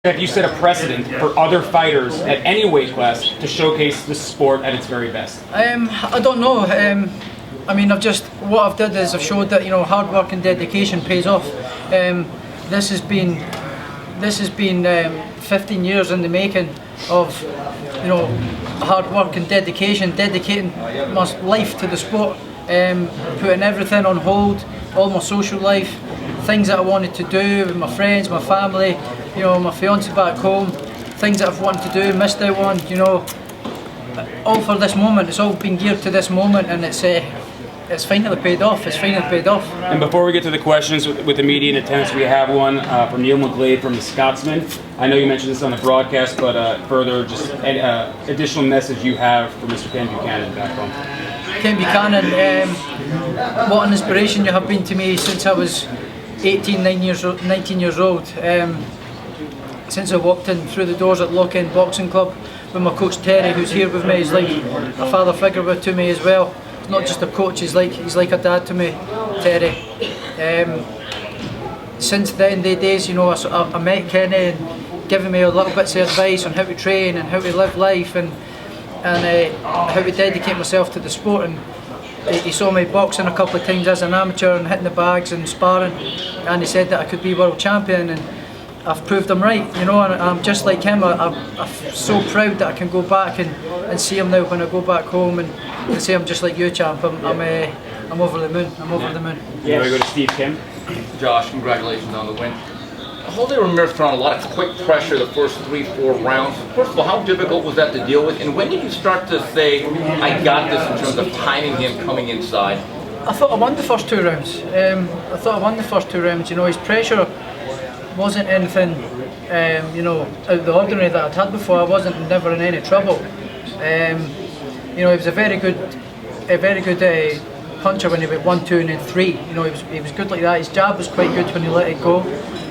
Have you set a precedent for other fighters at any weight class to showcase the sport at its very best? I don't know. I mean, what I've done is I've showed that, you know, hard work and dedication pays off. This has been 15 years in the making of, you know, hard work and dedicating my life to the sport, putting everything on hold, all my social life, things that I wanted to do with my friends, my family, you know, my fiance back home, things that I've wanted to do, missed out on, you know, all for this moment. It's all been geared to this moment, and it's finally paid off. It's finally paid off. And before we get to the questions with the media in attendance, we have one from Neil McGlade from the Scotsman. I know you mentioned this on the broadcast, but further, just additional message you have for Mr. Ken Buchanan back home. Ken Buchanan, what an inspiration you have been to me since I was 19 years old. Since I walked in through the doors at Lock End Boxing Club with my coach Terry, who's here with me. He's like a father figure to me as well. Not just a coach, he's like a dad to me, Terry. Since then, the days, you know, I met Kenny and giving me a little bits of advice on how to train and how to live life and how to dedicate myself to the sport. And he saw me boxing a couple of times as an amateur and hitting the bags and sparring, and he said that I could be world champion, and I've proved him right, you know, and I'm just like him. I'm so proud that I can go back and see him now when I go back home and say I'm just like you, champ. I'm over the moon. I'm over the moon. Yeah, we go to Steve Kim. Josh, congratulations on the win. Jose Ramirez put on a lot of quick pressure the first 3-4 rounds. First of all, how difficult was that to deal with? And when did you start to say, I got this in terms of timing him coming inside? I thought I won the first 2 rounds. You know, his pressure wasn't anything, you know, out of the ordinary that I'd had before. I wasn't never in any trouble. You know, he was a very good puncher when he went 1, 2, and then 3. You know, he was good like that. His jab was quite good when he let it go.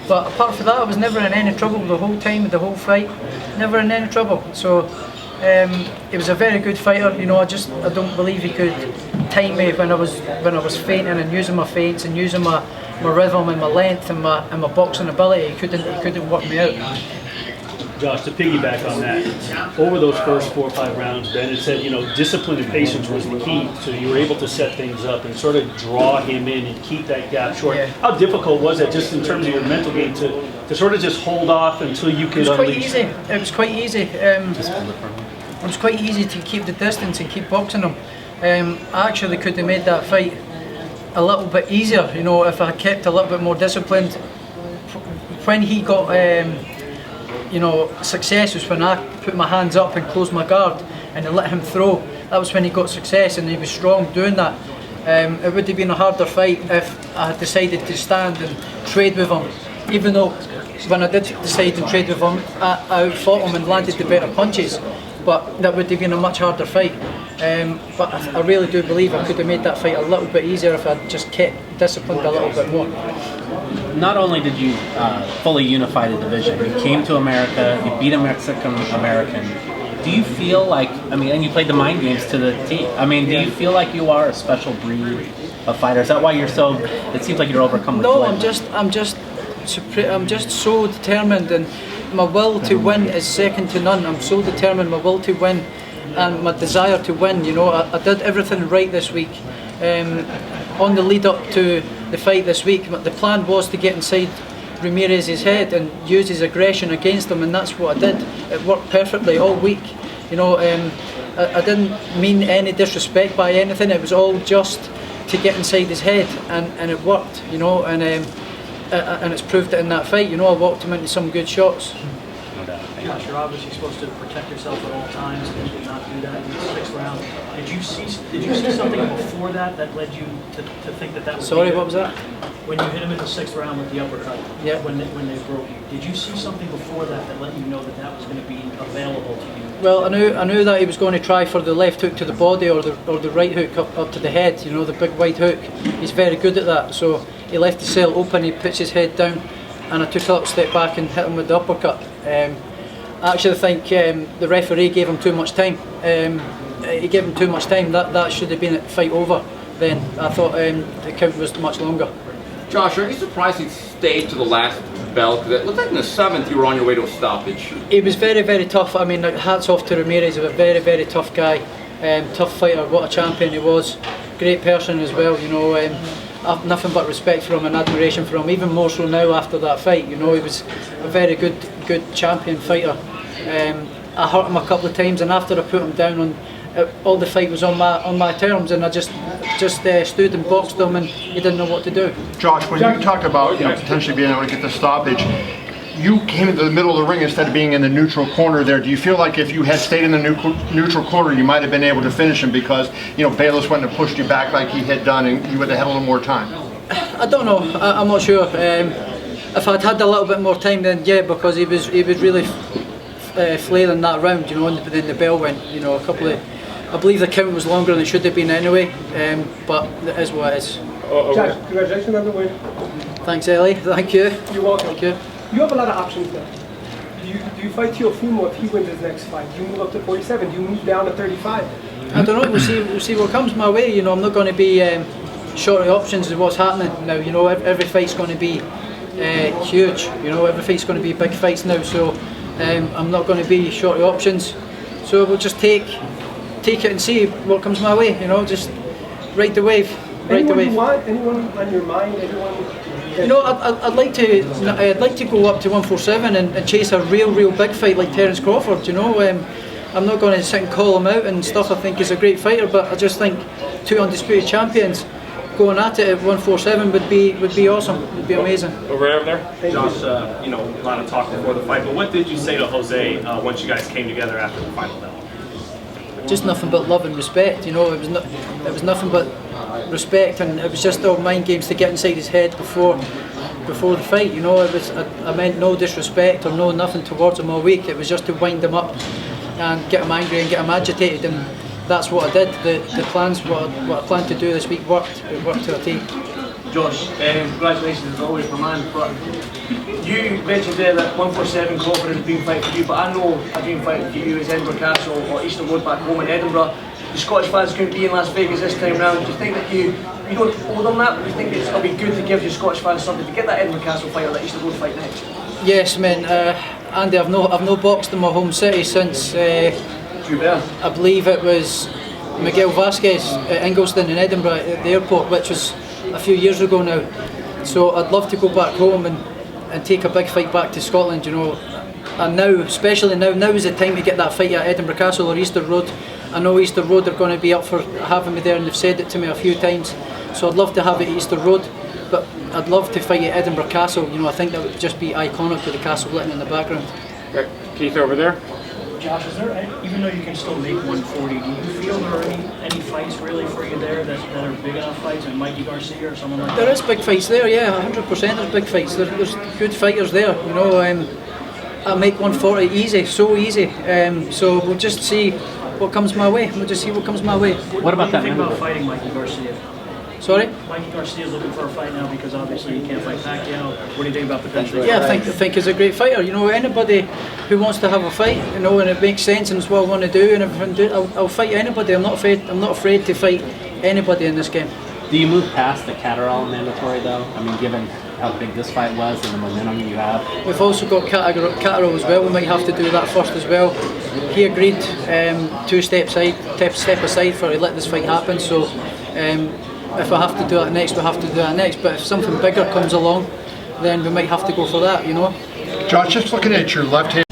But apart from that, I was never in any trouble the whole time, the whole fight. Never in any trouble. So he was a very good fighter. You know, I don't believe he could time me when I was feinting and using my feints and using my rhythm and my length and my boxing ability. He couldn't work me out. Josh, to piggyback on that, over those first 4 or 5 rounds, Ben had said, you know, discipline and patience was the key. So you were able to set things up and sort of draw him in and keep that gap short. Yeah. How difficult was that, just in terms of your mental game, to sort of just hold off until you could unleash? It was quite easy. It was quite easy to keep the distance and keep boxing him. I actually could have made that fight a little bit easier, you know, if I had kept a little bit more disciplined. When he got you know, success was when I put my hands up and closed my guard and I let him throw. That was when he got success, and he was strong doing that. It would have been a harder fight if I had decided to stand and trade with him. Even though when I did decide to trade with him, I outfought him and landed the better punches. But that would have been a much harder fight. But I really do believe I could have made that fight a little bit easier if I'd just kept disciplined a little bit more. Not only did you fully unify the division, you came to America, you beat a Mexican-American. Do you feel like, I mean, and you played the mind games to the team. I mean, do you feel like you are a special breed of fighter? Is that why you're so, it seems like you're overcome with No, joy? I'm just so determined, and my will to win is second to none. I'm so determined, my will to win and my desire to win. You know, I did everything right this week. On the lead up to the fight this week, the plan was to get inside Ramirez's head and use his aggression against him, and that's what I did. It worked perfectly all week. You know, I didn't mean any disrespect by anything. It was all just to get inside his head, and it worked. You know, and it's proved it in that fight. You know, I walked him into some good shots. Josh, you're obviously supposed to protect yourself at all times and not do that in the 6th round. Did you see something before that led you to think that was? Sorry, what was that? When you hit him in the 6th round with the uppercut, yeah. when they broke you, did you see something before that let you know that was going to be available to you? Well, I knew that he was going to try for the left hook to the body or the right hook up to the head. You know, the big wide hook. He's very good at that. So he left the cell open. He puts his head down, and I took a little step back and hit him with the uppercut. I actually think the referee gave him too much time. he gave him too much time. That should have been a fight over. Then I thought the count was much longer. Josh, are you surprised he stayed to the last bell? Because it looked like in the 7th you were on your way to a stoppage. He was very, very tough. I mean, hats off to Ramirez. He was a very, very tough guy, tough fighter. What a champion he was. Great person as well. You know, I've nothing but respect for him and admiration for him. Even more so now after that fight. You know, he was a very good champion fighter. I hurt him a couple of times, and after I put him down on. All the fight was on my terms, and I just stood and boxed him, and he didn't know what to do. Josh, when you talked about potentially being able to get the stoppage, you came into the middle of the ring instead of being in the neutral corner there. Do you feel like if you had stayed in the neutral corner, you might have been able to finish him because Bayless wouldn't have pushed you back like he had done, and you would have had a little more time? I don't know. I'm not sure. If I'd had a little bit more time, then yeah, because he was really flailing that round, and then the bell went. A couple of. I believe the count was longer than it should have been anyway, but it is what it is. Josh, congratulations on the win. Thanks, Ellie. Thank you. You're welcome. Thank you. You have a lot of options now. Do you fight Teofimo if he wins his next fight? Do you move up to 47? Do you move down to 35? I don't know. We'll see what comes my way. I'm not going to be short of options of what's happening now. Every fight's going to be huge. Every fight's going to be big fights now. So I'm not going to be short of options. So we'll just take it and see what comes my way. Just ride the wave. Anyone you want? Anyone on your mind? Anyone? I'd like to go up to 147 and chase a real big fight like Terence Crawford. I'm not going to sit and call him out and stuff. I think he's a great fighter, but I just think 2 undisputed champions going at it at 147 would be awesome. Would be amazing. Over there. Josh, a lot of talk before the fight, but what did you say to Jose once you guys came together after the final battle? Just nothing but love and respect. It was nothing but respect, and it was just all mind games to get inside his head before the fight. I meant no disrespect or no nothing towards him all week. It was just to wind him up and get him angry and get him agitated, and that's what I did. The plans, what I planned to do this week worked. It worked to a T. Josh, congratulations as always, my man. But you mentioned there that 147 Crawford is a dream fight for you, but I know a dream fight for you is Edinburgh Castle or Easter Road back home in Edinburgh. The Scottish fans couldn't be in Las Vegas this time round. Do you think that you don't owe them that? Do you think it'll be good to give your Scottish fans something to get that Edinburgh Castle fight or that Easter Road fight next? Yes, man. Andy, I've no boxed in my home city since I believe it was Miguel Vasquez at Ingolston in Edinburgh at the airport, which was a few years ago now. So I'd love to go back home and take a big fight back to Scotland, And now, especially now is the time to get that fight at Edinburgh Castle or Easter Road. I know Easter Road are going to be up for having me there, and they've said it to me a few times. So I'd love to have it at Easter Road, but I'd love to fight at Edinburgh Castle. I think that would just be iconic with the castle lit in the background. Keith over there. Josh, even though you can still make 140, do you feel there are any fights really for you there that are big enough fights, like Mikey Garcia or someone like that? There is big fights there, yeah, 100% there's big fights. There's good fighters there, I make 140 easy, so easy. So we'll just see what comes my way. What about that? What do you think about fighting Mikey Garcia? Sorry? Mikey Garcia's looking for a fight now because obviously he can't fight Pacquiao. What do you think about potentially? Yeah, I think he's a great fighter. Anybody who wants to have a fight, and it makes sense and it's what I want to do and everything, I'll fight anybody. I'm not afraid to fight anybody in this game. Do you move past the Catterall mandatory though? I mean, given how big this fight was and the momentum you have. We've also got Catterall as well. We might have to do that first as well. He agreed 2 steps aside for to let this fight happen. So if I have to do that next, we have to do that next. But if something bigger comes along, then we might have to go for that. Josh, just looking at your left hand.